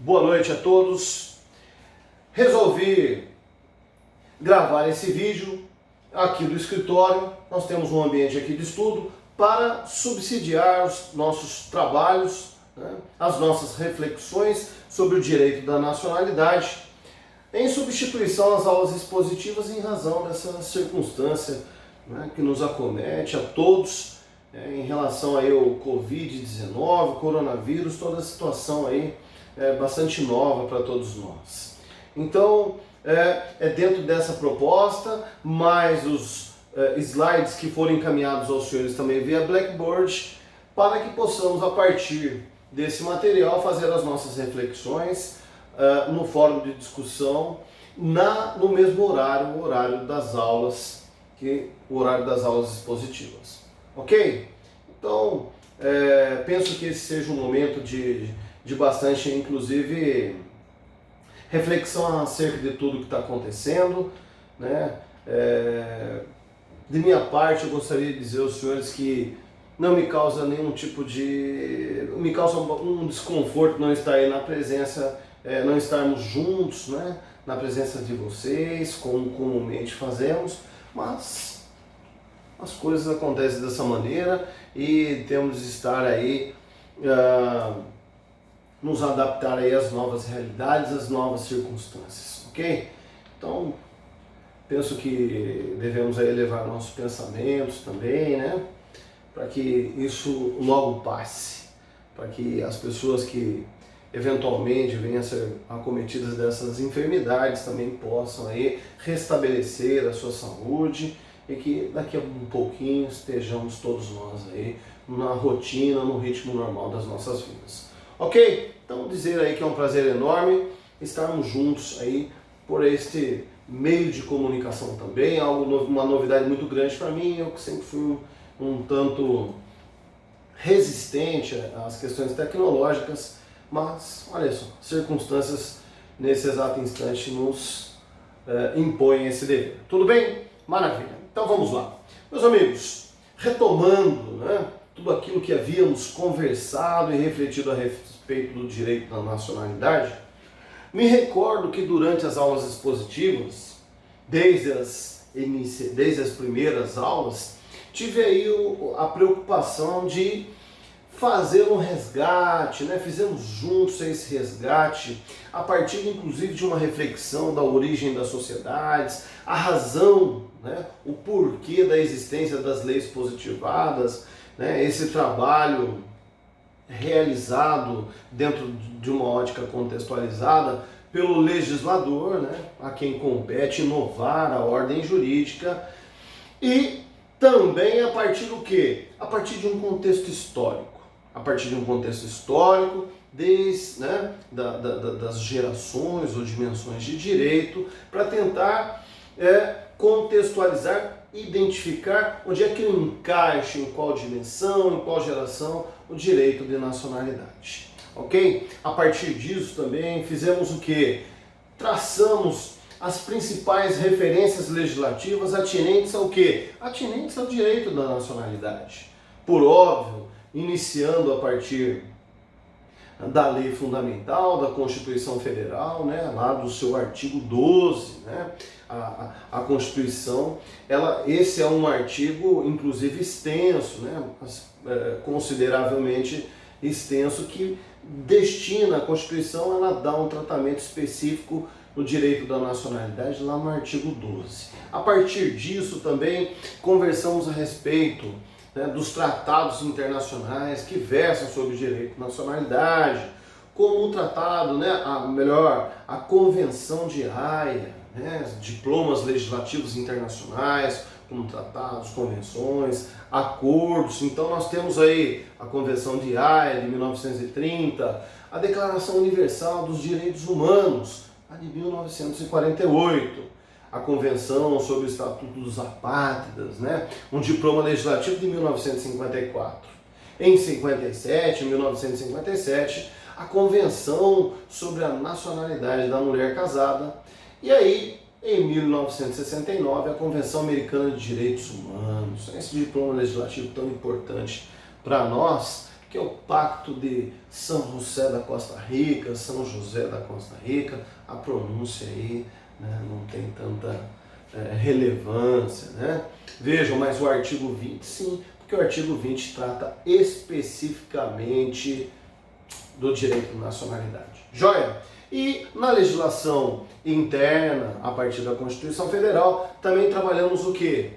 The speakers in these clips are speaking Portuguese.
Boa noite a todos. Resolvi gravar esse vídeo aqui do escritório. Nós temos um ambiente aqui de estudo para subsidiar os nossos trabalhos, né, as nossas reflexões sobre o direito da nacionalidade, em substituição às aulas expositivas em razão dessa circunstância, né, que nos acomete a todos, em relação aí ao Covid-19, coronavírus, toda a situação aí bastante nova para todos nós. Então, é dentro dessa proposta, mais os slides que foram encaminhados aos senhores também via Blackboard, para que possamos, a partir desse material, fazer as nossas reflexões no fórum de discussão, no mesmo horário, o horário das aulas, o horário das aulas expositivas. Ok? Então, penso que esse seja um momento de bastante, inclusive, reflexão acerca de tudo que está acontecendo, né? De minha parte, eu gostaria de dizer aos senhores que não me causa nenhum tipo de... me causa um desconforto não estar aí na presença, não estarmos juntos, né? Na presença de vocês, como comumente fazemos, mas as coisas acontecem dessa maneira e temos de estar aí, nos adaptar aí às novas realidades, às novas circunstâncias, ok? Então, penso que devemos aí elevar nossos pensamentos também, né? Para que isso logo passe, para que as pessoas que eventualmente venham a ser acometidas dessas enfermidades também possam aí restabelecer a sua saúde e que daqui a um pouquinho estejamos todos nós aí na rotina, no ritmo normal das nossas vidas. Ok? Então dizer aí que é um prazer enorme estarmos juntos aí por este meio de comunicação também, uma novidade muito grande para mim. Eu que sempre fui um tanto resistente às questões tecnológicas, mas olha só, circunstâncias nesse exato instante nos impõem esse dever. Tudo bem? Maravilha. Então vamos lá. Meus amigos, retomando, né, tudo aquilo que havíamos conversado e refletido a respeito do direito da nacionalidade, me recordo que durante as aulas expositivas, desde as primeiras aulas, tive aí a preocupação de fazer um resgate, né? Fizemos juntos esse resgate, a partir inclusive de uma reflexão da origem das sociedades, a razão, né? O porquê da existência das leis positivadas, né? Esse trabalho realizado dentro de uma ótica contextualizada pelo legislador, né? A quem compete inovar a ordem jurídica, e também a partir do quê? A partir de um contexto histórico. A partir de um contexto histórico, né, das gerações ou dimensões de direito, para tentar contextualizar, identificar onde é que encaixa, em qual dimensão, em qual geração, o direito de nacionalidade. Ok? A partir disso também fizemos o quê? Traçamos as principais referências legislativas atinentes ao quê? Atinentes ao direito da nacionalidade. Por óbvio, iniciando a partir da lei fundamental, da Constituição Federal, né, lá do seu artigo 12, né, a Constituição, esse é um artigo, inclusive, extenso, né, consideravelmente extenso, que destina, a Constituição, ela dá um tratamento específico no direito da nacionalidade, lá no artigo 12. A partir disso também conversamos a respeito, né, dos tratados internacionais que versam sobre o direito de nacionalidade, como o tratado, né, a Convenção de Haia, né, diplomas legislativos internacionais, como tratados, convenções, acordos. Então nós temos aí a Convenção de Haia de 1930, a Declaração Universal dos Direitos Humanos, a de 1948, a Convenção sobre o Estatuto dos Apátridas, né? Um diploma legislativo de 1954. Em 1957, a Convenção sobre a Nacionalidade da Mulher Casada. E aí, em 1969, a Convenção Americana de Direitos Humanos. Esse diploma legislativo tão importante para nós, que é o Pacto de São José da Costa Rica, São José da Costa Rica. A pronúncia aí, né, não tem tanta relevância, né? Vejam, mas o artigo 20 sim, porque o artigo 20 trata especificamente do direito de nacionalidade. Joia? E na legislação interna, a partir da Constituição Federal, também trabalhamos o quê?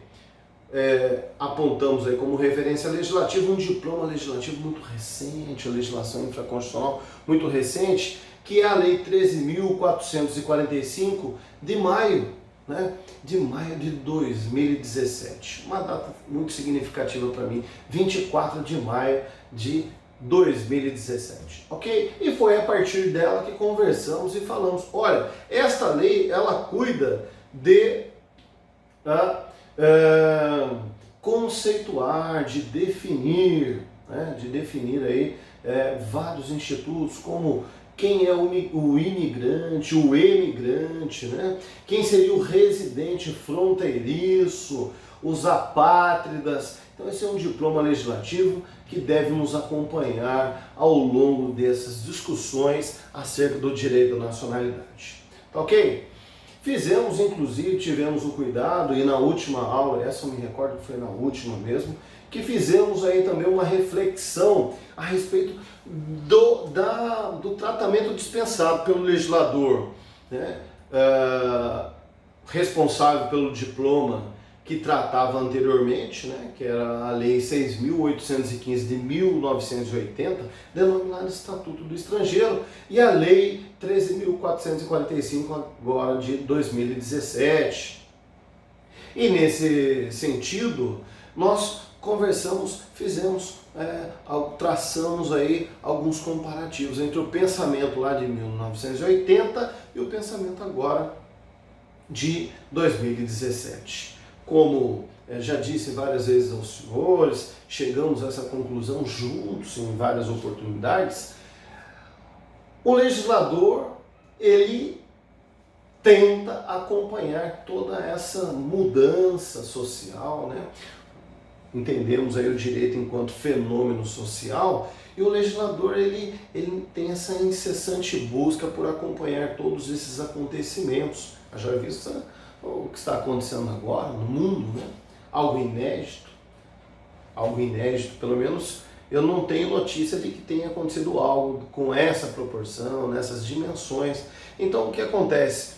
Apontamos aí como referência legislativa um diploma legislativo muito recente, a legislação infraconstitucional muito recente, que é a Lei 13.445 de maio, né, de maio de 2017. Uma data muito significativa para mim, 24 de maio de 2017, ok? E foi a partir dela que conversamos e falamos, olha, esta lei, ela cuida de conceituar, de definir, né, aí vários institutos, como quem é o imigrante, o emigrante, né? Quem seria o residente fronteiriço, os apátridas. Então esse é um diploma legislativo que deve nos acompanhar ao longo dessas discussões acerca do direito da nacionalidade. Tá ok? Fizemos, inclusive, tivemos o cuidado, e na última aula, essa eu me recordo que foi na última mesmo, que fizemos aí também uma reflexão a respeito do tratamento dispensado pelo legislador, né? Responsável pelo diploma que tratava anteriormente, né? Que era a Lei 6.815 de 1980, denominada Estatuto do Estrangeiro, e a Lei 13.445 agora de 2017. E nesse sentido, nós conversamos, traçamos aí alguns comparativos entre o pensamento lá de 1980 e o pensamento agora de 2017. Como já disse várias vezes aos senhores, chegamos a essa conclusão juntos em várias oportunidades, o legislador, ele tenta acompanhar toda essa mudança social, né? Entendemos aí o direito enquanto fenômeno social, e o legislador ele tem essa incessante busca por acompanhar todos esses acontecimentos. Já visto o que está acontecendo agora no mundo, né? Algo inédito, pelo menos eu não tenho notícia de que tenha acontecido algo com essa proporção, nessas dimensões. Então o que acontece?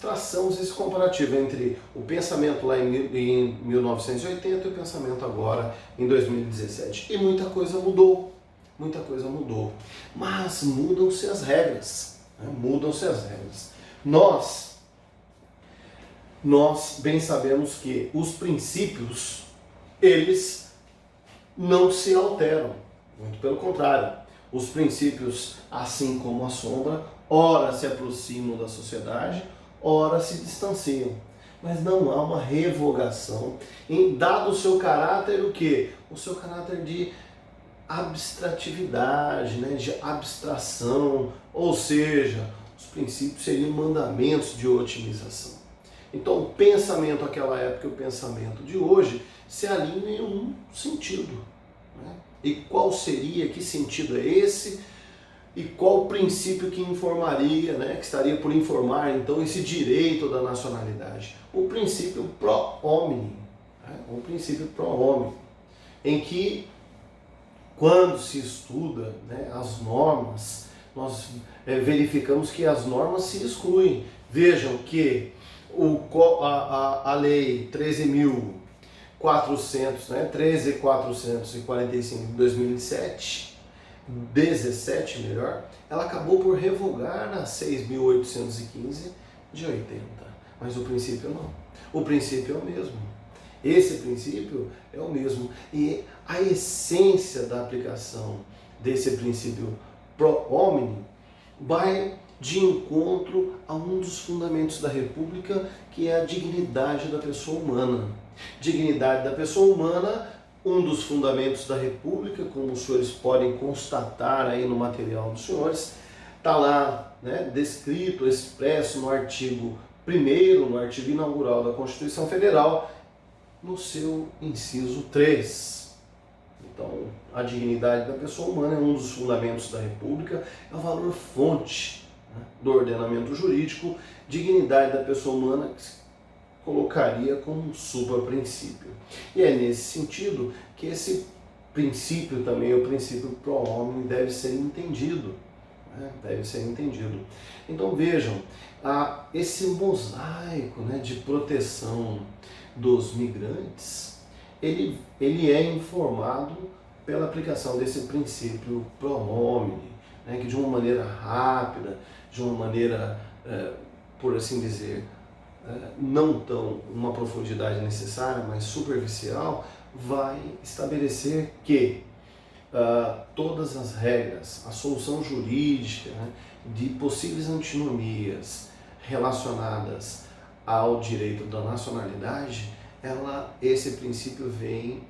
Traçamos esse comparativo entre o pensamento lá em 1980 e o pensamento agora em 2017. E muita coisa mudou, mas mudam-se as regras, né? Nós bem sabemos que os princípios, eles não se alteram, muito pelo contrário. Os princípios, assim como a sombra, ora se aproximam da sociedade, ora se distanciam. Mas não há uma revogação, dado o seu caráter, o quê? O seu caráter de abstratividade, né? De abstração, ou seja, os princípios seriam mandamentos de otimização. Então o pensamento daquela época e o pensamento de hoje se alinham em um sentido, né? E qual seria, que sentido é esse? E qual o princípio que informaria, né, que estaria por informar, então, esse direito da nacionalidade? O princípio pro homine, né? O princípio pro homine, em que, quando se estuda, né, as normas, nós verificamos que as normas se excluem. Vejam que a Lei 13.400, né, 13.445 de 2007, 17 melhor, ela acabou por revogar na 6.815 de 80. Mas o princípio não. O princípio é o mesmo. Esse princípio é o mesmo. E a essência da aplicação desse princípio pro homine vai de encontro a um dos fundamentos da República, que é a dignidade da pessoa humana. Dignidade da pessoa humana, um dos fundamentos da República, como os senhores podem constatar aí no material dos senhores, está lá, né, descrito, expresso no artigo 1º, no artigo inaugural da Constituição Federal, no seu inciso 3. Então, a dignidade da pessoa humana é um dos fundamentos da República, é o valor fonte, né, do ordenamento jurídico. Dignidade da pessoa humana que se colocaria como um supra-princípio. E é nesse sentido que esse princípio também, o princípio pro homem, deve ser entendido. Né? Deve ser entendido. Então vejam, esse mosaico, né, de proteção dos migrantes, ele é informado pela aplicação desse princípio pro homem, né, que de uma maneira rápida, de uma maneira, por assim dizer, não tão uma profundidade necessária, mas superficial, vai estabelecer que todas as regras, a solução jurídica, né, de possíveis antinomias relacionadas ao direito da nacionalidade, esse princípio vem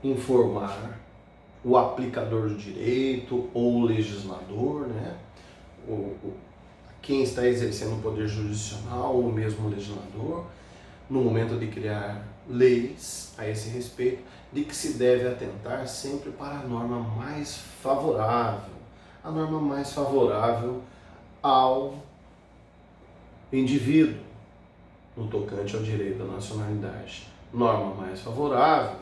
informar o aplicador do direito ou o legislador, né, quem está exercendo o poder jurisdicional ou mesmo o legislador, no momento de criar leis a esse respeito, de que se deve atentar sempre para a norma mais favorável ao indivíduo no tocante ao direito da nacionalidade. Norma mais favorável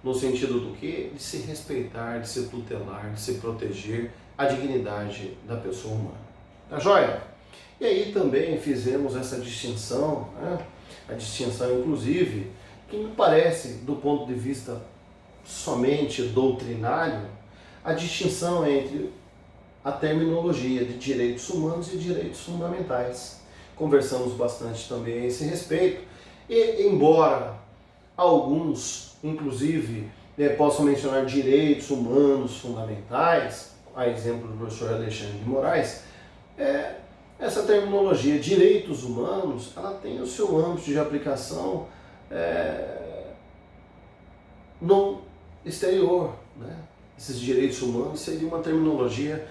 no sentido do quê? De se respeitar, de se tutelar, de se proteger a dignidade da pessoa humana. Tá joia? E aí também fizemos essa distinção, né? A distinção inclusive, que me parece, do ponto de vista somente doutrinário, a distinção entre a terminologia de direitos humanos e direitos fundamentais. Conversamos bastante também a esse respeito, e embora alguns, inclusive, possam mencionar direitos humanos fundamentais, a exemplo do professor Alexandre de Moraes, essa terminologia direitos humanos, ela tem o seu âmbito de aplicação no exterior, né? Esses direitos humanos seria uma terminologia,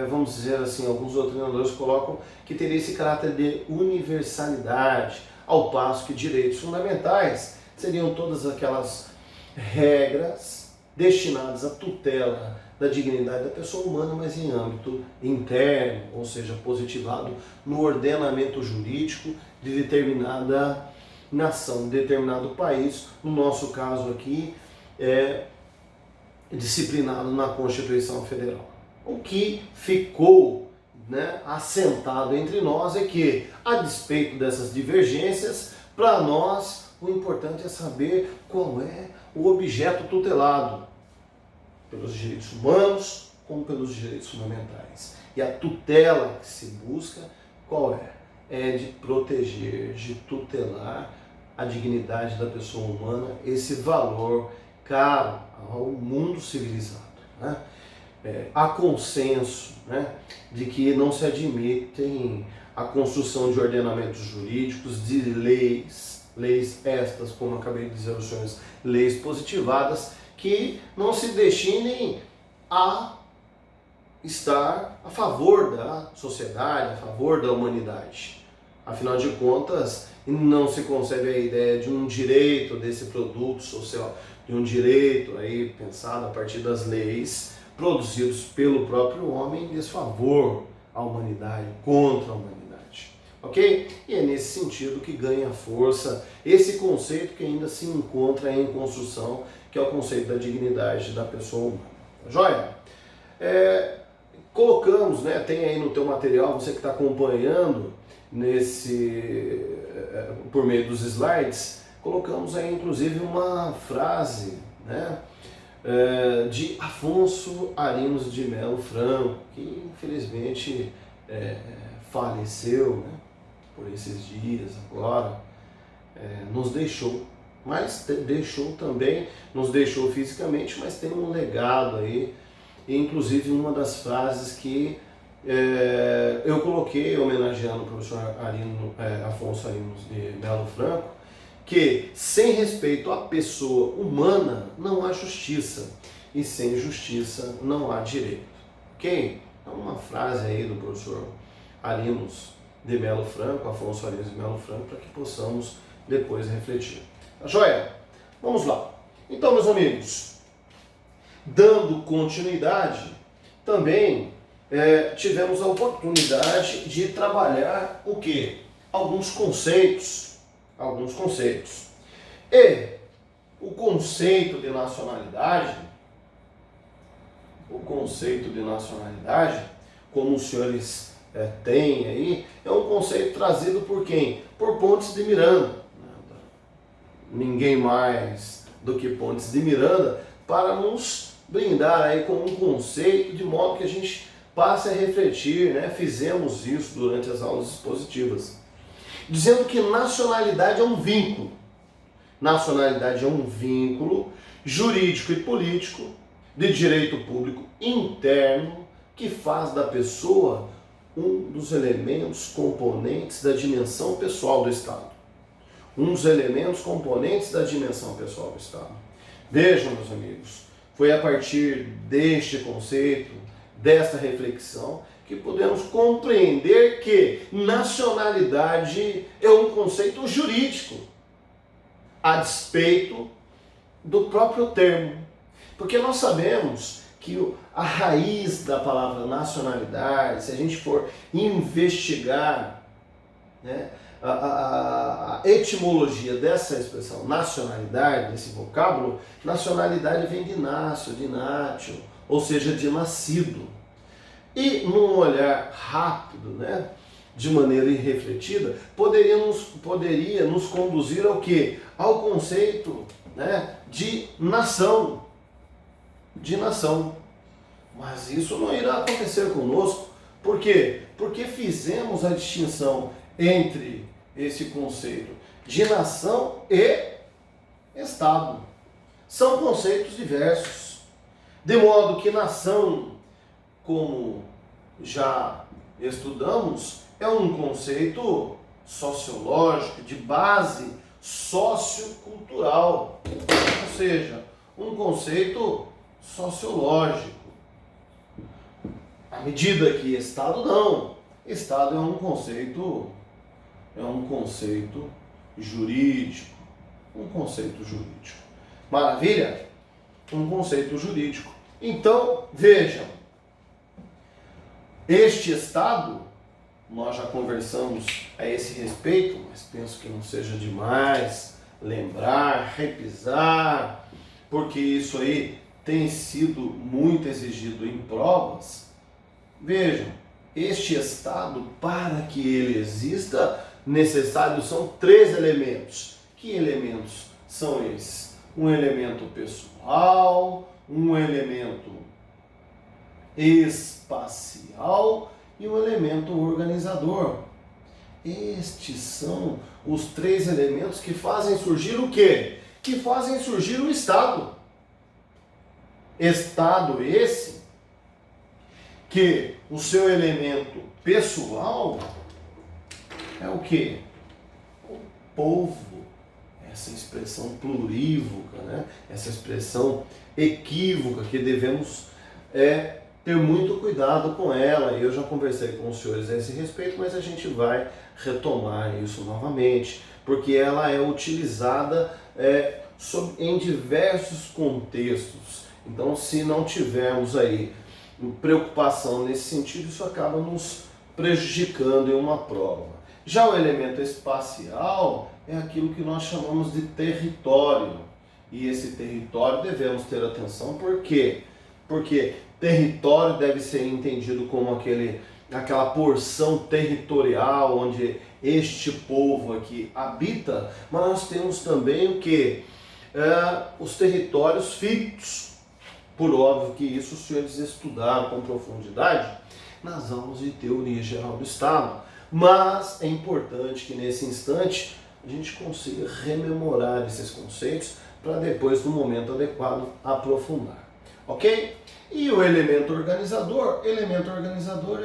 vamos dizer assim, alguns doutrinadores colocam que teria esse caráter de universalidade, ao passo que direitos fundamentais seriam todas aquelas regras destinadas à tutela da dignidade da pessoa humana, mas em âmbito interno, ou seja, positivado no ordenamento jurídico de determinada nação, de determinado país. No nosso caso aqui, disciplinado na Constituição Federal. O que ficou, né, assentado entre nós é que, a despeito dessas divergências, para nós o importante é saber qual é o objeto tutelado, pelos direitos humanos como pelos direitos fundamentais. E a tutela que se busca, qual é? É de proteger, de tutelar a dignidade da pessoa humana, esse valor caro ao mundo civilizado. Né? Há consenso, né, de que não se admitem a construção de ordenamentos jurídicos, de leis estas, como eu acabei de dizer aos senhores, leis positivadas, que não se destinem a estar a favor da sociedade, a favor da humanidade. Afinal de contas, não se concebe a ideia de um direito desse produto social, de um direito aí pensado a partir das leis produzidos pelo próprio homem em desfavor à humanidade, contra a humanidade. Ok? E é nesse sentido que ganha força esse conceito que ainda se encontra em construção, que é o conceito da dignidade da pessoa humana. Joia? Colocamos, né, tem aí no teu material, você que está acompanhando por meio dos slides, colocamos aí inclusive uma frase, né, de Afonso Arinos de Melo Franco, que infelizmente faleceu, né, por esses dias agora, nos deixou. Mas deixou também, nos deixou fisicamente, mas tem um legado aí, e inclusive uma das frases que eu coloquei homenageando o professor Afonso Arinos de Melo Franco, que sem respeito à pessoa humana não há justiça, e sem justiça não há direito. Ok? Então uma frase aí do professor Arinos de Melo Franco, Afonso Arinos de Melo Franco, para que possamos depois refletir. Tá joia? Vamos lá. Então, meus amigos, dando continuidade, também tivemos a oportunidade de trabalhar o quê? Alguns conceitos. E o conceito de nacionalidade, como os senhores têm aí, é um conceito trazido por quem? Por Pontes de Miranda. Ninguém mais do que Pontes de Miranda, para nos brindar aí com um conceito de modo que a gente passe a refletir, né? Fizemos isso durante as aulas expositivas, dizendo que nacionalidade é um vínculo. Nacionalidade é um vínculo jurídico e político de direito público interno que faz da pessoa um dos elementos componentes da dimensão pessoal do Estado. Um dos elementos componentes da dimensão pessoal do Estado. Vejam, meus amigos, foi a partir deste conceito, desta reflexão, que podemos compreender que nacionalidade é um conceito jurídico, a despeito do próprio termo. Porque nós sabemos que a raiz da palavra nacionalidade, se a gente for investigar, né, a etimologia dessa expressão nacionalidade, desse vocábulo, nacionalidade vem de nácio, de nátio, ou seja, de nascido. E num olhar rápido, né, de maneira irrefletida, poderia nos conduzir ao quê? Ao conceito, né, de nação. Mas isso não irá acontecer conosco. Por quê? Porque fizemos a distinção entre esse conceito de nação e Estado. São conceitos diversos. De modo que nação, como já estudamos, é um conceito sociológico, de base sociocultural. Ou seja, um conceito sociológico. À medida que Estado não. Estado é um conceito jurídico. Maravilha? Um conceito jurídico. Então, vejam, este Estado, nós já conversamos a esse respeito, mas penso que não seja demais lembrar, repisar, porque isso aí tem sido muito exigido em provas. Vejam, este Estado, para que ele exista, necessários são 3 elementos. Que elementos são esses? Um elemento pessoal, um elemento espacial e um elemento organizador. Estes são os 3 elementos que fazem surgir o quê? Que fazem surgir o Estado. Estado esse que o seu elemento pessoal é o quê? O povo. Essa expressão plurívoca, né? Essa expressão equívoca que devemos ter muito cuidado com ela. Eu já conversei com os senhores a esse respeito, mas a gente vai retomar isso novamente, porque ela é utilizada em diversos contextos. Então, se não tivermos aí preocupação nesse sentido, isso acaba nos prejudicando em uma prova. Já o elemento espacial é aquilo que nós chamamos de território. E esse território devemos ter atenção, por quê? Porque território deve ser entendido como aquela porção territorial onde este povo aqui habita, mas nós temos também o quê? Os territórios fictos. Por óbvio que isso os senhores estudaram com profundidade nas aulas de teoria geral do Estado. Mas é importante que nesse instante a gente consiga rememorar esses conceitos para depois, no momento adequado, aprofundar. Ok? E o elemento organizador? Elemento organizador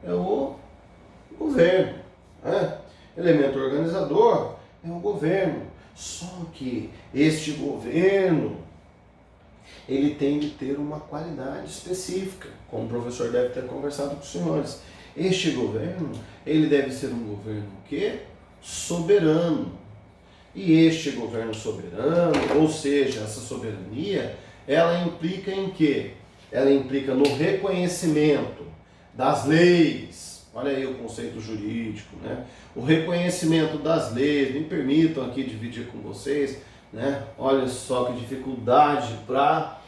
é o governo. Elemento organizador é o governo. Só que este governo, ele tem de ter uma qualidade específica, como o professor deve ter conversado com os senhores. Este governo, ele deve ser um governo o quê? Soberano. E este governo soberano, ou seja, essa soberania, ela implica em quê? Ela implica no reconhecimento das leis. Olha aí o conceito jurídico, né? O reconhecimento das leis. Me permitam aqui dividir com vocês, né? Olha só que dificuldade para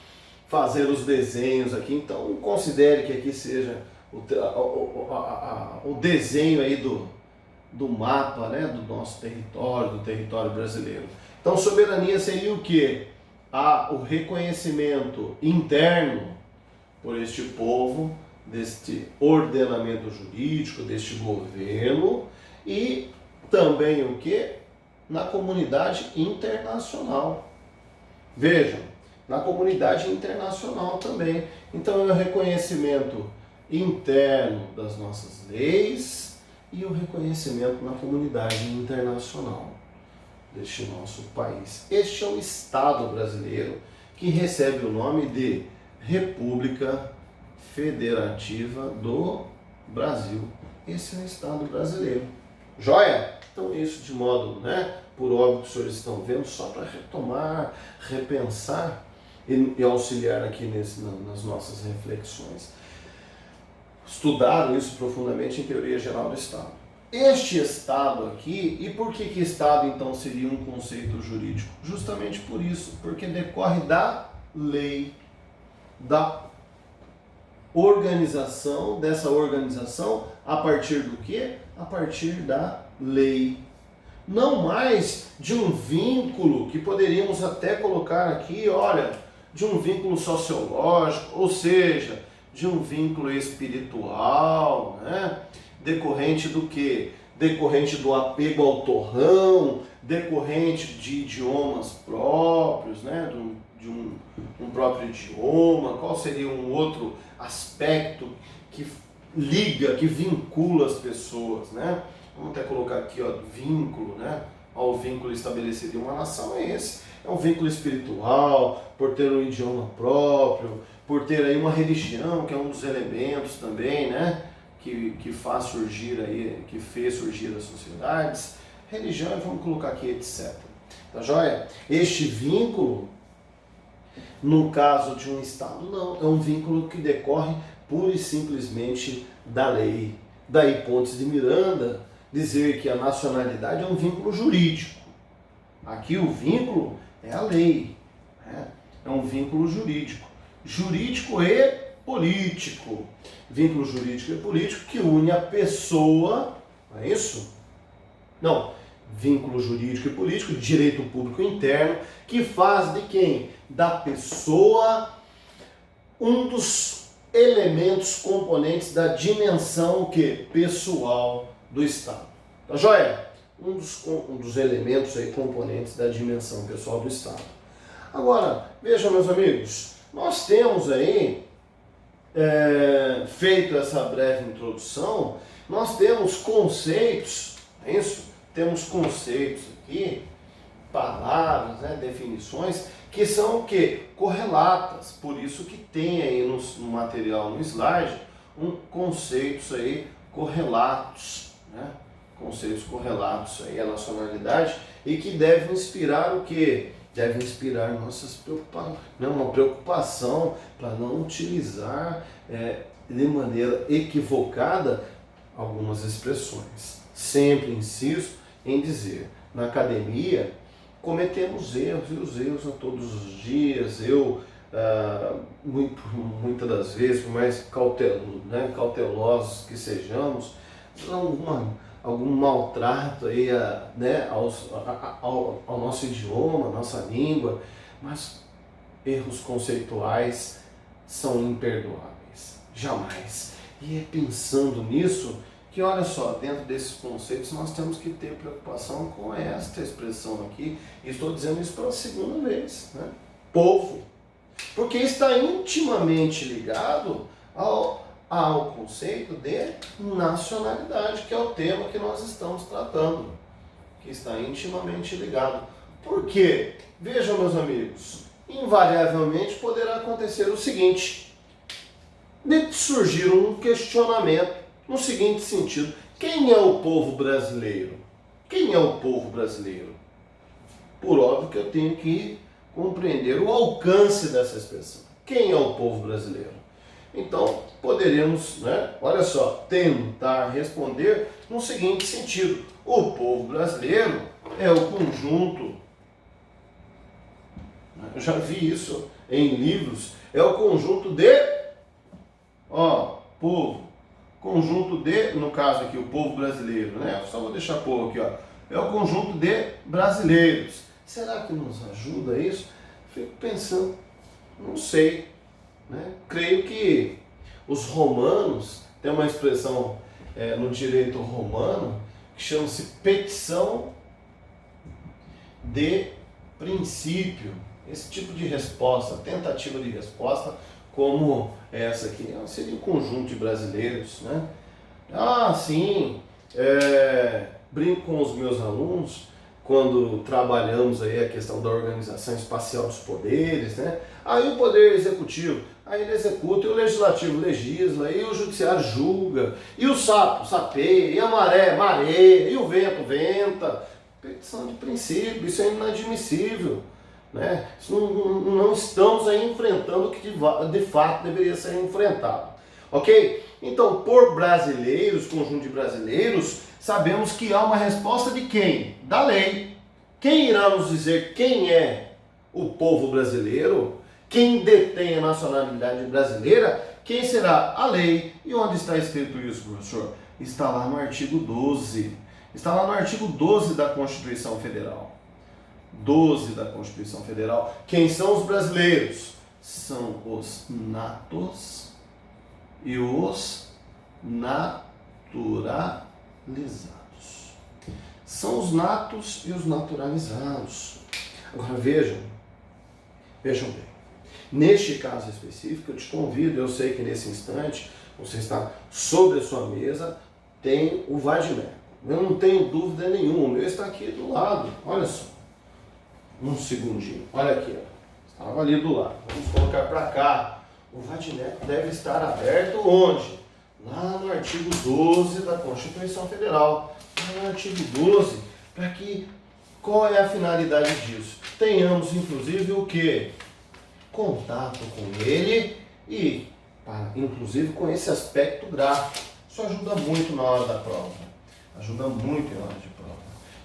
fazer os desenhos aqui. Então, considere que aqui seja o desenho aí do mapa, né, do nosso território, do território brasileiro. Então, soberania seria o quê? O reconhecimento interno por este povo, deste ordenamento jurídico, deste governo, e também o quê? Na comunidade internacional. Vejam, na comunidade internacional também. Então, é o reconhecimento interno das nossas leis e o reconhecimento na comunidade internacional deste nosso país. Este é o Estado brasileiro, que recebe o nome de República Federativa do Brasil. Esse é o Estado brasileiro. Joia? Então isso de modo, né, por óbvio que os senhores estão vendo, só para retomar, repensar e auxiliar aqui nas nossas reflexões. Estudaram isso profundamente em Teoria Geral do Estado. Este Estado aqui, e por que Estado então seria um conceito jurídico? Justamente por isso, porque decorre da lei, da organização, dessa organização, a partir do quê? A partir da lei. Não mais de um vínculo que poderíamos até colocar aqui, olha, de um vínculo sociológico, ou seja, de um vínculo espiritual, né? Decorrente do quê? Decorrente do apego ao torrão, decorrente de idiomas próprios, né? De um próprio idioma. Qual seria um outro aspecto que liga, que vincula as pessoas, né? Vamos até colocar aqui, ó, vínculo, né? Ó, o vínculo estabelecido em uma nação é esse. É um vínculo espiritual, por ter um idioma próprio, por ter aí uma religião, que é um dos elementos também, né? Que faz surgir aí, que fez surgir as sociedades. Religião, vamos colocar aqui, etc. Tá joia? Este vínculo, no caso de um Estado, não. É um vínculo que decorre pura e simplesmente da lei. Daí Pontes de Miranda dizer que a nacionalidade é um vínculo jurídico. Aqui o vínculo é a lei, né? É um vínculo jurídico. Jurídico e político. Vínculo jurídico e político que une a pessoa, não é isso? Não. Vínculo jurídico e político, direito público interno, que faz de quem? Da pessoa um dos elementos componentes da dimensão o quê? Pessoal do Estado. Tá joia? Um dos elementos aí, componentes da dimensão pessoal do Estado. Agora, vejam, meus amigos, nós temos aí, feito essa breve introdução, nós temos conceitos, é isso? Temos conceitos aqui, palavras, né, definições, que são o quê? Correlatas. Por isso que tem aí no material, no slide, conceitos aí correlatos, né? Conceitos correlatos aí à nacionalidade e que devem inspirar o quê? Devem inspirar nossas preocupações, uma preocupação para não utilizar de maneira equivocada algumas expressões. Sempre insisto em dizer, na academia cometemos erros, e os erros a todos os dias. Eu, muitas das vezes, por mais cautelosos que sejamos, algum maltrato aí, né, ao nosso idioma, à nossa língua, mas erros conceituais são imperdoáveis, jamais. E é pensando nisso que, olha só, dentro desses conceitos nós temos que ter preocupação com esta expressão aqui, e estou dizendo isso pela segunda vez, né? Povo, porque está intimamente ligado ao conceito de nacionalidade, que é o tema que nós estamos tratando, que está intimamente ligado. Por quê? Vejam, meus amigos, invariavelmente poderá acontecer o seguinte, de surgir um questionamento no seguinte sentido: quem é o povo brasileiro? Quem é o povo brasileiro? por óbvio que eu tenho que compreender o alcance dessa expressão. Quem é o povo brasileiro? Então, poderíamos, olha só, tentar responder no seguinte sentido. O povo brasileiro é o conjunto, eu já vi isso em livros, é o conjunto de, povo, conjunto de, no caso aqui, o povo brasileiro, só vou deixar povo aqui, é o conjunto de brasileiros. Será que nos ajuda isso? Fico pensando, não sei, Creio que os romanos, tem uma expressão no direito romano que chama-se petição de princípio. Esse tipo de resposta, tentativa de resposta, como essa aqui, seria um conjunto de brasileiros, sim, brinco com os meus alunos, quando trabalhamos aí a questão da organização espacial dos poderes, Aí o poder executivo, aí ele executa, e o legislativo legisla, e o judiciário julga, e o sapo sapeia, e a maré mareia, e o vento venta. Petição de princípio, isso é inadmissível, Isso não estamos aí enfrentando o que de fato deveria ser enfrentado, ok? Então, por brasileiros, conjunto de brasileiros, sabemos que há uma resposta de quem? Da lei. Quem irá nos dizer quem é o povo brasileiro? Quem detém a nacionalidade brasileira? Quem será? A lei. E onde está escrito isso, professor? Está lá no artigo 12. Está lá no artigo 12 da Constituição Federal. 12 da Constituição Federal. Quem são os brasileiros? São os natos e os naturalizados. São os natos e os naturalizados. Agora vejam bem. Neste caso específico, eu te convido, eu sei que nesse instante você está sobre a sua mesa, tem o vadimécum. Eu não tenho dúvida nenhuma, o meu está aqui do lado, olha só. Um segundinho, olha aqui, estava ali do lado. Vamos colocar para cá. O vadimécum deve estar aberto onde? Lá no artigo 12 da Constituição Federal. Lá no artigo 12, para que, qual é a finalidade disso? Tenhamos inclusive o quê? Contato com ele e, inclusive, com esse aspecto gráfico. Isso ajuda muito na hora da prova. Ajuda muito na hora de prova.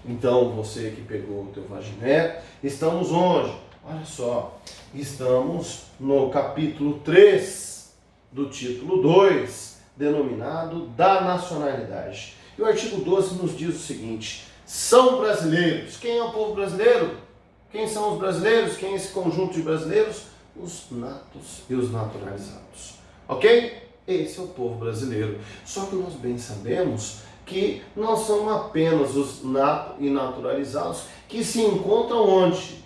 Então, você que pegou o teu vadimécum, estamos onde? Olha só, estamos no capítulo 3 do título 2, denominado da nacionalidade. E o artigo 12 nos diz o seguinte: são brasileiros. Quem é o povo brasileiro? Quem são os brasileiros? Quem é esse conjunto de brasileiros? Os natos e os naturalizados. Ok? Esse é o povo brasileiro. Só que nós bem sabemos que não são apenas os natos e naturalizados que se encontram onde?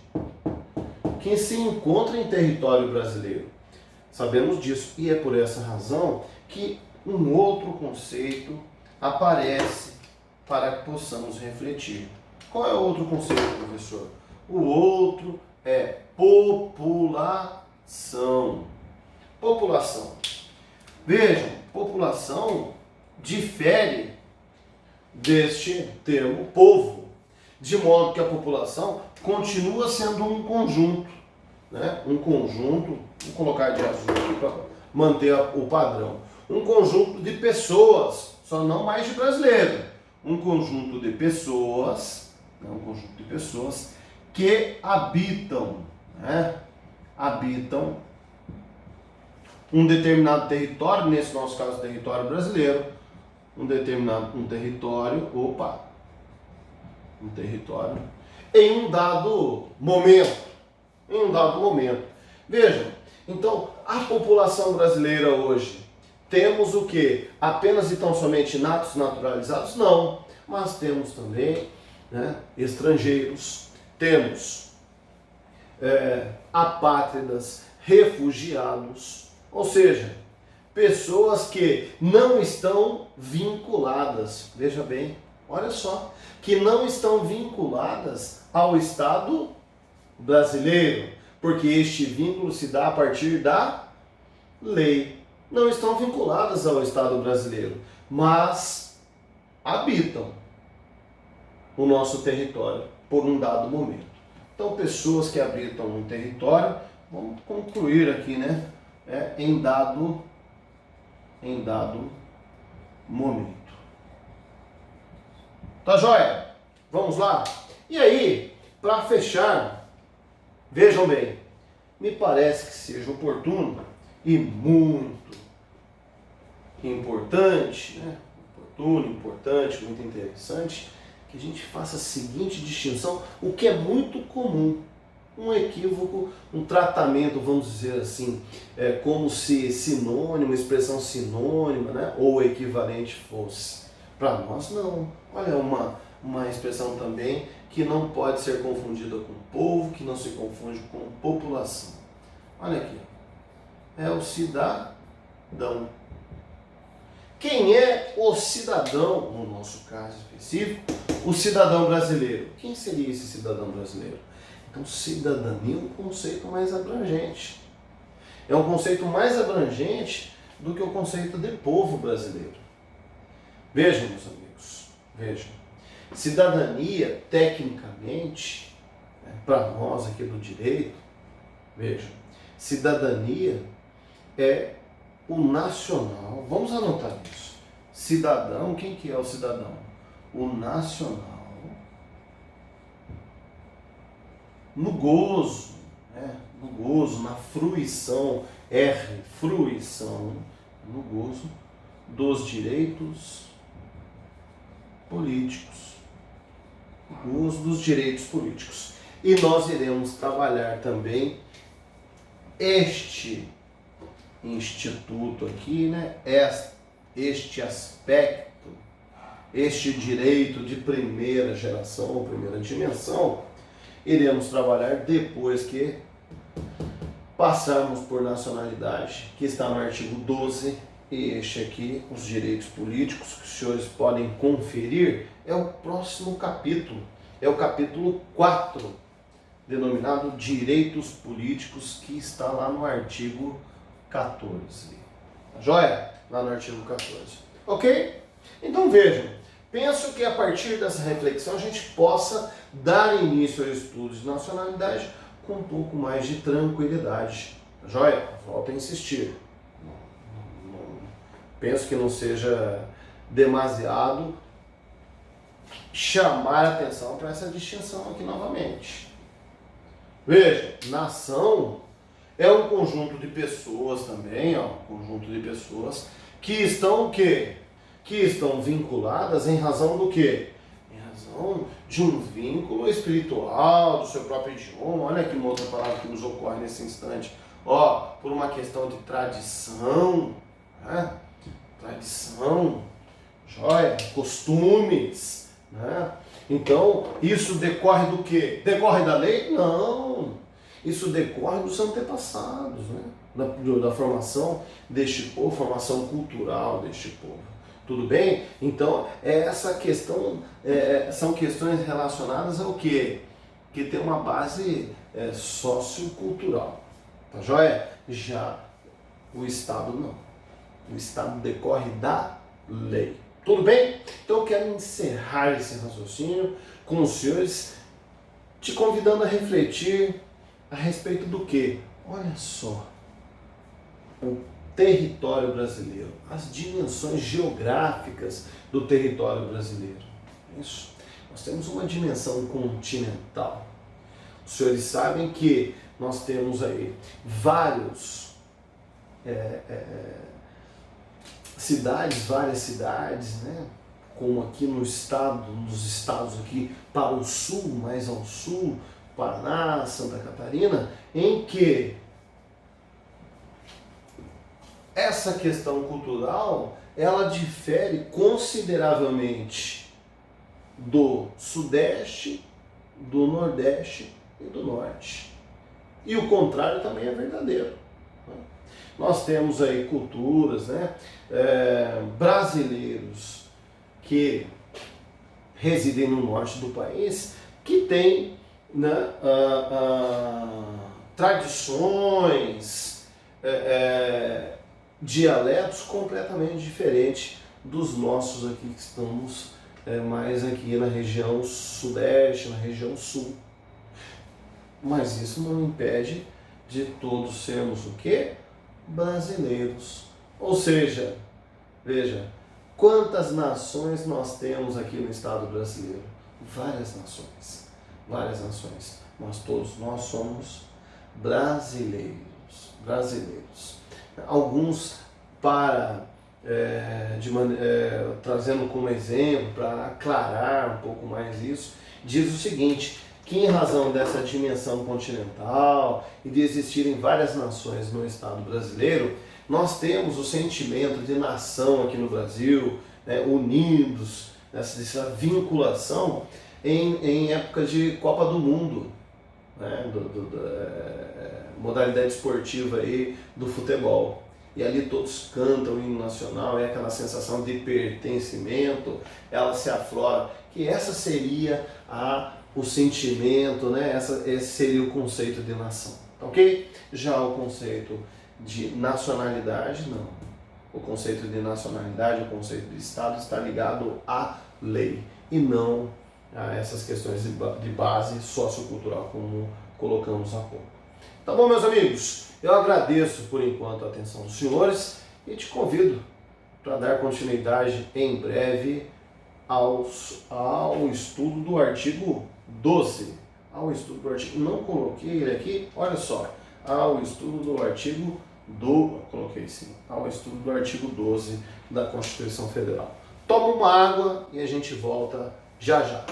Que se encontram em território brasileiro. Sabemos disso. E é por essa razão que um outro conceito aparece para que possamos refletir. Qual é o outro conceito, professor? O outro é população. População. Vejam, população difere deste termo povo, de modo que a população continua sendo um conjunto, Um conjunto, vou colocar de azul aqui para manter o padrão. Um conjunto de pessoas, só não mais de brasileiro. Um conjunto de pessoas, que habitam, habitam um determinado território, nesse nosso caso território brasileiro, um território, em um dado momento. Vejam, então, a população brasileira hoje, temos o quê? Apenas e tão somente natos naturalizados? Não, mas temos também estrangeiros, temos apátridas, refugiados, ou seja, pessoas que não estão vinculadas, veja bem, olha só, que não estão vinculadas ao Estado brasileiro, porque este vínculo se dá a partir da lei. Não estão vinculadas ao Estado brasileiro, mas habitam o nosso território por um dado momento. Então, pessoas que habitam um território, vamos concluir aqui, né? Em dado momento. Tá joia? Vamos lá? E aí, para fechar, vejam bem, me parece que seja oportuno e muito importante, né? Importante, muito interessante, que a gente faça a seguinte distinção, o que é muito comum, um equívoco, um tratamento, vamos dizer assim, como se sinônimo, expressão sinônima, né? Ou equivalente fosse. Para nós não. Olha, uma expressão também que não pode ser confundida com povo, que não se confunde com população. Olha aqui, é o cidadão. Quem é o cidadão, no nosso caso específico, o cidadão brasileiro? Quem seria esse cidadão brasileiro? Então, cidadania é um conceito mais abrangente. É um conceito mais abrangente do que o conceito de povo brasileiro. Vejam, meus amigos, vejam. Cidadania, tecnicamente, para nós aqui do direito, vejam, cidadania é o nacional. Vamos anotar isso. Cidadão, quem que é o cidadão? O nacional. No gozo, né? No gozo, na fruição, fruição, no gozo dos direitos políticos. No gozo dos direitos políticos. E nós iremos trabalhar também este instituto aqui, né? Este aspecto, este direito de primeira geração, ou primeira dimensão, iremos trabalhar depois que passarmos por nacionalidade, que está no artigo 12, e este aqui, os direitos políticos, que os senhores podem conferir, é o próximo capítulo, é o capítulo 4, denominado Direitos Políticos, que está lá no artigo 14. Tá joia? Lá no artigo 14. Ok? Então vejam, penso que a partir dessa reflexão a gente possa dar início ao estudo de nacionalidade com um pouco mais de tranquilidade. Tá joia? Volto a insistir. Penso que não seja demasiado chamar a atenção para essa distinção aqui novamente. Veja, nação é um conjunto de pessoas também, ó, um conjunto de pessoas que estão o quê? Que estão vinculadas em razão do quê? Em razão de um vínculo espiritual, do seu próprio idioma. Olha aqui uma outra palavra que nos ocorre nesse instante. Ó, por uma questão de tradição, né? Tradição, joia, costumes, né? Então, isso decorre do quê? Decorre da lei? Não. Isso decorre dos antepassados, né? Da formação deste povo, formação cultural deste povo. Tudo bem? Então, essa questão, são questões relacionadas ao quê? Que tem uma base sociocultural. Tá joia? Já o Estado não. O Estado decorre da lei. Tudo bem? Então eu quero encerrar esse raciocínio com os senhores, te convidando a refletir a respeito do quê? Olha só, o território brasileiro, as dimensões geográficas do território brasileiro. Isso. Nós temos uma dimensão continental. Os senhores sabem que nós temos aí várias cidades, né? Como aqui no estado, nos estados aqui para o sul, mais ao sul, Paraná, Santa Catarina, em que essa questão cultural, ela difere consideravelmente do Sudeste, do Nordeste e do Norte. E o contrário também é verdadeiro. Nós temos aí culturas, né, brasileiros que residem no norte do país, que têm, né, tradições, dialetos completamente diferentes dos nossos aqui, que estamos mais aqui na região sudeste, na região sul. Mas isso não impede de todos sermos o quê? Brasileiros. Ou seja, veja, quantas nações nós temos aqui no Estado brasileiro? Várias nações, várias nações. Mas todos nós somos brasileiros, brasileiros. Alguns trazendo como exemplo, para aclarar um pouco mais isso, diz o seguinte, que em razão dessa dimensão continental e de existirem várias nações no Estado brasileiro, nós temos o sentimento de nação aqui no Brasil, né, unidos, essa vinculação em época de Copa do Mundo, né, modalidade esportiva aí do futebol. E ali todos cantam o hino nacional, é aquela sensação de pertencimento, ela se aflora, que essa seria o sentimento, né? Esse seria o conceito de nação, ok? Já o conceito de nacionalidade, não. O conceito de nacionalidade, o conceito de Estado está ligado à lei e não a essas questões de base sociocultural, como colocamos há pouco. Tá bom, meus amigos? Eu agradeço por enquanto a atenção dos senhores e te convido para dar continuidade em breve ao estudo do artigo 12. Ao estudo do artigo, não coloquei ele aqui, olha só, ao estudo do artigo coloquei sim, ao estudo do artigo 12 da Constituição Federal. Toma uma água e a gente volta já já.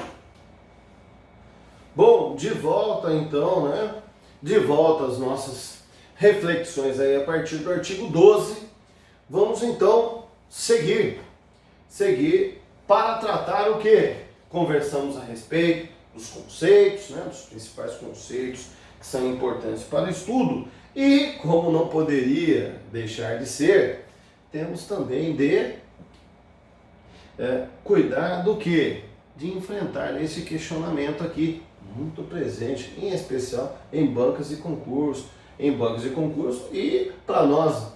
Bom, de volta então, né? De volta às nossas reflexões aí a partir do artigo 12. Vamos então seguir para tratar o que? Conversamos a respeito dos conceitos, né, dos principais conceitos que são importantes para o estudo e, como não poderia deixar de ser, temos também de cuidar do que? De enfrentar esse questionamento aqui, muito presente, em especial em bancas de concurso, e para nós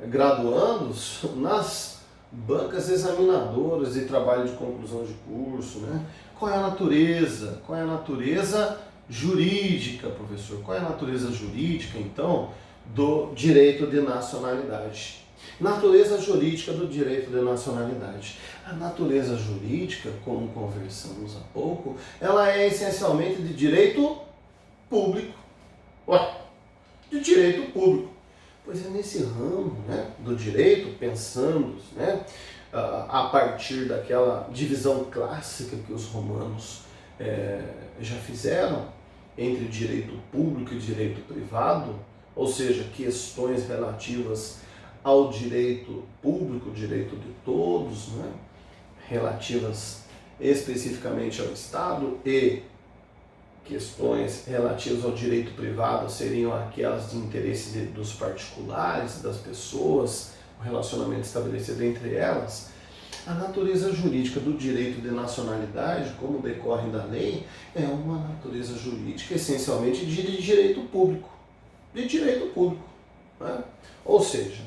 graduandos nas bancas examinadoras de trabalho de conclusão de curso, né? Qual é a natureza? Qual é a natureza jurídica, professor? Qual é a natureza jurídica, então, do direito de nacionalidade? Natureza jurídica do direito de nacionalidade. A natureza jurídica, como conversamos há pouco, ela é essencialmente de direito público. Ué, de direito público. Pois é nesse ramo, né, do direito, pensando, né, a partir daquela divisão clássica que os romanos já fizeram entre direito público e direito privado, ou seja, questões relativas ao direito público, direito de todos, né, relativas especificamente ao Estado, e questões relativas ao direito privado seriam aquelas de interesse dos particulares, das pessoas, o relacionamento estabelecido entre elas. A natureza jurídica do direito de nacionalidade, como decorre da lei, é uma natureza jurídica essencialmente de direito público. De direito público. Né? Ou seja,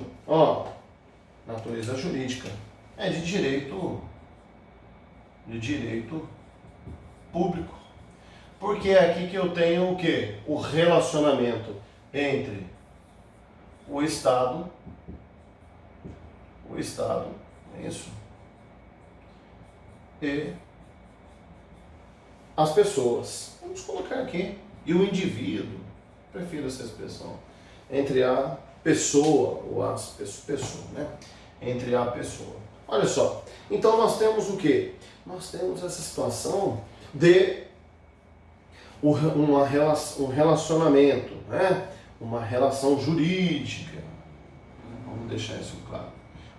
natureza jurídica é de direito público. Porque é aqui que eu tenho o quê? O relacionamento entre o Estado, é isso? E as pessoas. Vamos colocar aqui. E o indivíduo, prefiro essa expressão, entre a pessoa, ou as pessoas, né? Entre a pessoa. Olha só, então nós temos o quê? Nós temos essa situação de um relacionamento, né? Uma relação jurídica, vamos deixar isso claro,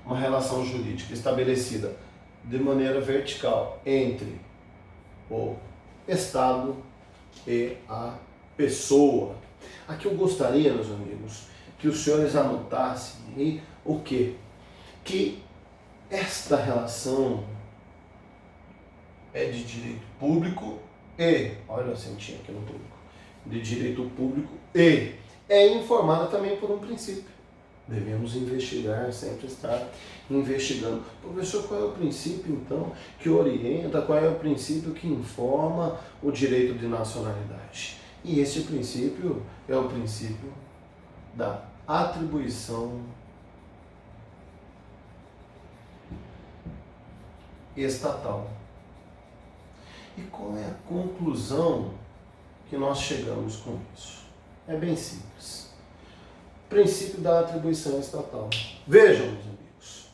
uma relação jurídica estabelecida de maneira vertical entre o Estado e a pessoa. Aqui eu gostaria, meus amigos, que os senhores anotassem aí o quê? Que esta relação é de direito público e, olha o acentinho aqui no público, de direito público e é informada também por um princípio. Devemos investigar, sempre estar investigando. Professor, qual é o princípio, então, que orienta, qual é o princípio que informa o direito de nacionalidade? E esse princípio é o princípio da atribuição estatal. E qual é a conclusão que nós chegamos com isso? É bem simples. Princípio da atribuição estatal. Vejam, meus amigos,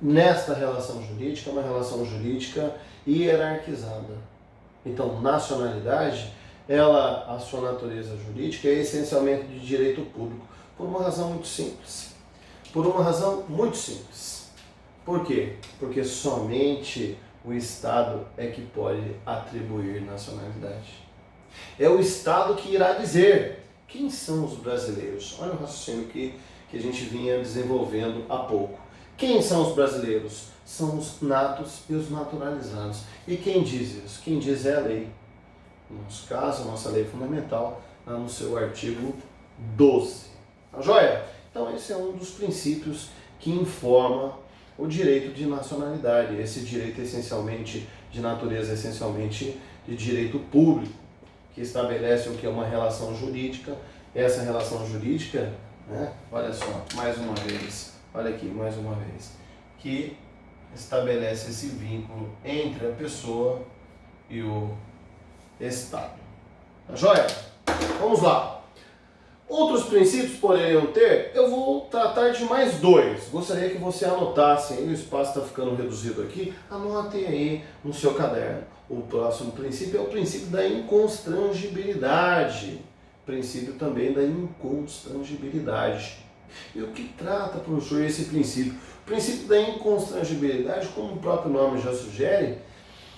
nesta relação jurídica, é uma relação jurídica hierarquizada. Então, nacionalidade, a sua natureza jurídica é essencialmente de direito público, por uma razão muito simples. Por uma razão muito simples. Por quê? Porque somente o Estado é que pode atribuir nacionalidade. É o Estado que irá dizer quem são os brasileiros. Olha o raciocínio que a gente vinha desenvolvendo há pouco. Quem são os brasileiros? São os natos e os naturalizados. E quem diz isso? Quem diz é a lei. No nosso caso, a nossa lei fundamental, no seu artigo 12. Tá joia? Então esse é um dos princípios que informa o direito de nacionalidade. Esse direito essencialmente, de natureza essencialmente de direito público, que estabelece o que é uma relação jurídica. Essa relação jurídica, né, olha só, mais uma vez, olha aqui, mais uma vez, que estabelece esse vínculo entre a pessoa e o Estado. Tá joia? Vamos lá. Outros princípios poderiam ter, eu vou tratar de mais dois. Gostaria que você anotasse, o espaço está ficando reduzido aqui, anotem aí no seu caderno. O próximo princípio é o princípio da inconstrangibilidade. Princípio também da inconstrangibilidade. E o que trata, professor, esse princípio? O princípio da inconstrangibilidade, como o próprio nome já sugere,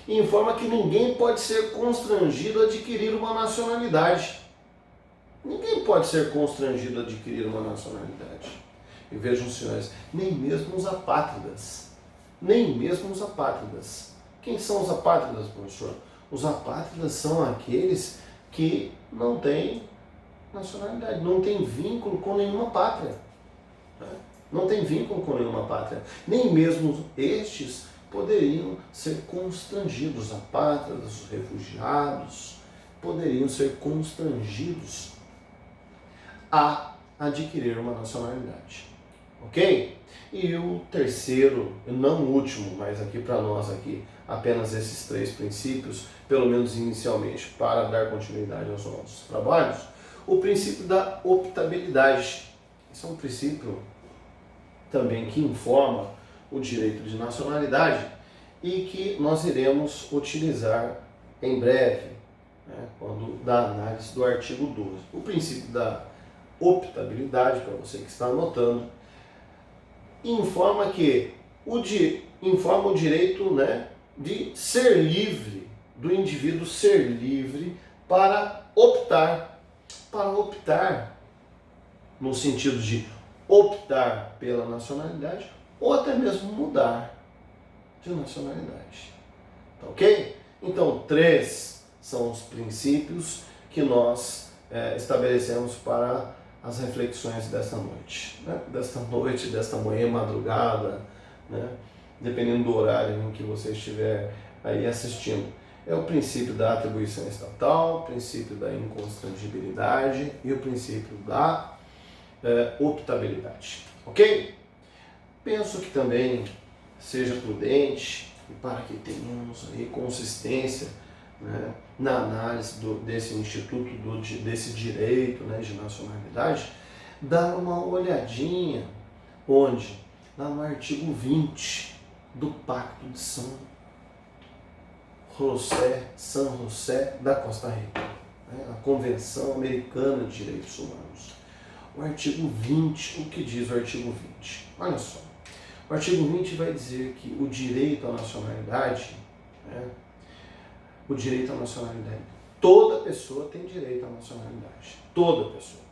informa que ninguém pode ser constrangido a adquirir uma nacionalidade. Ninguém pode ser constrangido a adquirir uma nacionalidade. E vejam, senhores, nem mesmo os apátridas. Nem mesmo os apátridas. Quem são os apátridas, professor? Os apátridas são aqueles que não têm nacionalidade, não têm vínculo com nenhuma pátria. Não tem vínculo com nenhuma pátria. Nem mesmo estes poderiam ser constrangidos. Os apátridas, os refugiados, poderiam ser constrangidos a adquirir uma nacionalidade. Ok? E o terceiro, não o último, mas aqui para nós aqui, apenas esses três princípios, pelo menos inicialmente, para dar continuidade aos nossos trabalhos, o princípio da optabilidade. Esse é um princípio também que informa o direito de nacionalidade e que nós iremos utilizar em breve, né, quando da análise do artigo 12. O princípio da optabilidade, para você que está anotando, informa o direito, né, de ser livre, do indivíduo ser livre para optar no sentido de optar pela nacionalidade ou até mesmo mudar de nacionalidade. Tá ok? Então, 3 são os princípios que nós estabelecemos para as reflexões desta noite, né? Desta manhã, madrugada, né? Dependendo do horário em que você estiver aí assistindo. É o princípio da atribuição estatal, o princípio da inconstrangibilidade e o princípio da optabilidade. Ok? Penso que também seja prudente e para que tenhamos aí consistência, né, na análise desse instituto, desse direito, né, de nacionalidade, dar uma olhadinha onde? Lá no artigo 20 do Pacto de San José da Costa Rica, né, a Convenção Americana de Direitos Humanos. O artigo 20, o que diz o artigo 20? Olha só, o artigo 20 vai dizer que o direito à nacionalidade, né, o direito à nacionalidade, toda pessoa tem direito à nacionalidade, toda pessoa.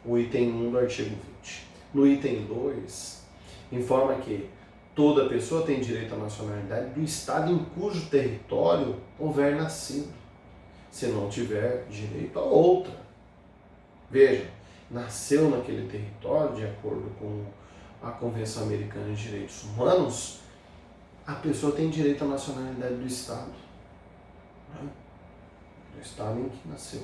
O item 1 do artigo 20. No item 2, informa que toda pessoa tem direito à nacionalidade do estado em cujo território houver nascido, se não tiver direito a outra. Veja, nasceu naquele território, de acordo com a Convenção Americana de Direitos Humanos, a pessoa tem direito à nacionalidade do estado, né? Do estado em que nasceu.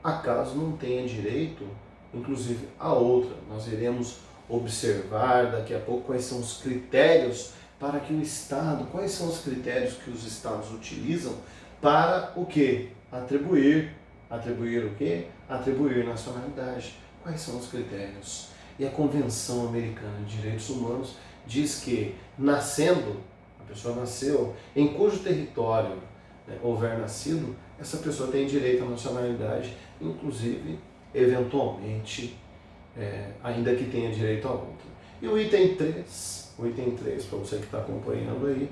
acaso não tenha direito, inclusive, a outra. Nós iremos observar daqui a pouco quais são os critérios para que o Estado, quais são os critérios que os Estados utilizam para o quê? Atribuir o quê? Atribuir nacionalidade. Quais são os critérios? E a Convenção Americana de Direitos Humanos diz que, nascendo, a pessoa nasceu, em cujo território, né, houver nascido, essa pessoa tem direito à nacionalidade, inclusive, eventualmente, ainda que tenha direito a outra. E o item 3, para você que está acompanhando aí,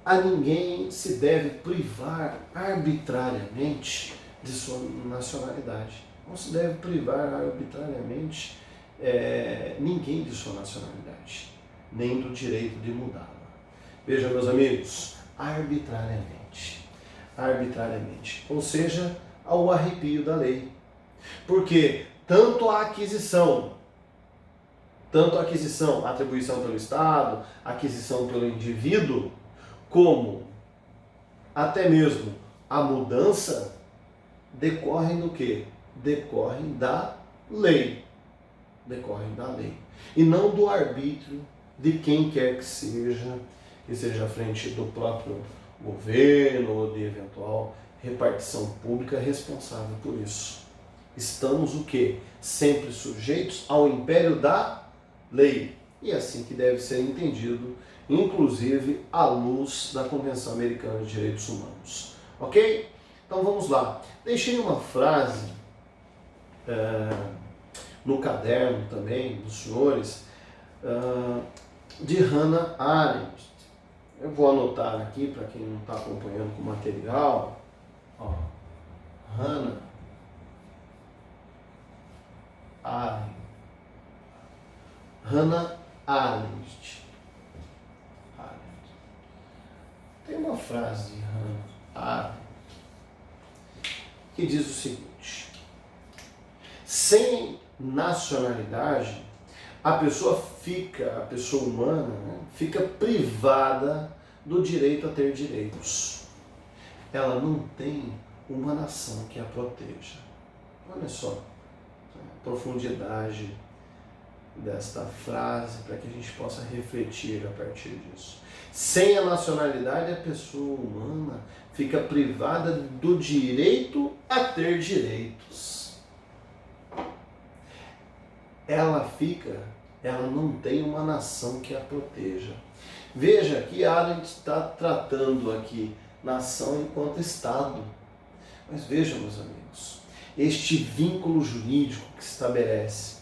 a ninguém se deve privar arbitrariamente de sua nacionalidade. Não se deve privar arbitrariamente ninguém de sua nacionalidade, nem do direito de mudá-la. Veja, meus amigos, arbitrariamente, ou seja, ao arrepio da lei. Porque tanto a aquisição, a atribuição pelo Estado, a aquisição pelo indivíduo, como até mesmo a mudança, decorrem do quê? Decorrem da lei. E não do arbítrio de quem quer que seja à frente do próprio governo ou de eventual repartição pública responsável por isso. Estamos o quê? Sempre sujeitos ao império da lei. E é assim que deve ser entendido, inclusive à luz da Convenção Americana de Direitos Humanos. Ok? Então vamos lá. Deixei uma frase no caderno também dos senhores, de Hannah Arendt. Eu vou anotar aqui para quem não está acompanhando com o material. Hannah Arendt. Tem uma frase de Hannah Arendt que diz o seguinte: sem nacionalidade, a pessoa humana, né, fica privada do direito a ter direitos. Ela não tem uma nação que a proteja. Olha só a profundidade desta frase para que a gente possa refletir a partir disso. Sem a nacionalidade, a pessoa humana fica privada do direito a ter direitos. Ela não tem uma nação que a proteja. Veja que Arendt está tratando aqui nação enquanto Estado. Mas vejam, meus amigos, este vínculo jurídico que se estabelece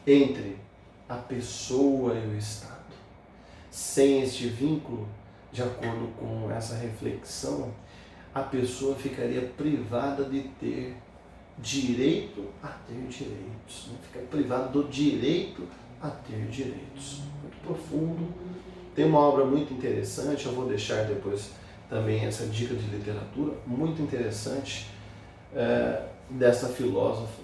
entre a pessoa e o Estado. Sem este vínculo, de acordo com essa reflexão, a pessoa ficaria privada de ter direito a ter direitos. Né? Fica privada do direito a ter direitos. Muito profundo. Tem uma obra muito interessante, eu vou deixar depois também essa dica de literatura, muito interessante, dessa filósofa,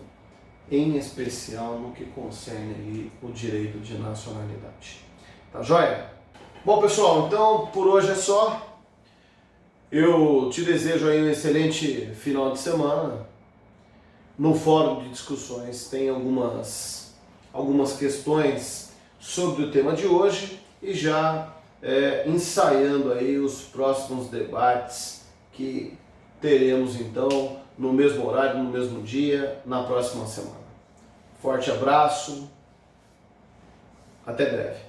em especial no que concerne aí o direito de nacionalidade. Tá joia? Bom, pessoal, então por hoje é só. Eu te desejo aí um excelente final de semana. No fórum de discussões tem algumas questões sobre o tema de hoje e já ensaiando aí os próximos debates que teremos então no mesmo horário, no mesmo dia, na próxima semana. Forte abraço, até breve.